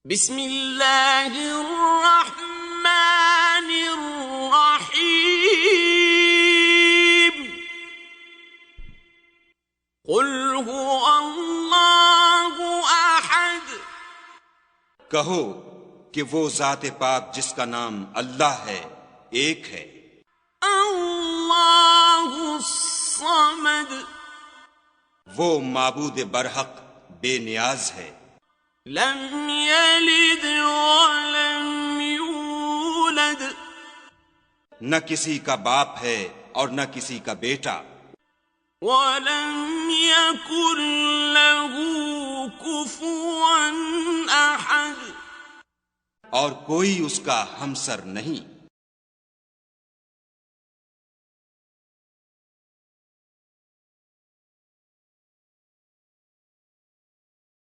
بسم اللہ الرحمن الرحیم قل هو اللہ احد، کہو کہ وہ ذات پاک جس کا نام اللہ ہے ایک ہے۔ اللہ الصمد، وہ معبود برحق بے نیاز ہے۔ لم یلد ولم یولد، نہ کسی کا باپ ہے اور نہ کسی کا بیٹا۔ ولم یکن له کفوا احد، اور کوئی اس کا ہمسر نہیں۔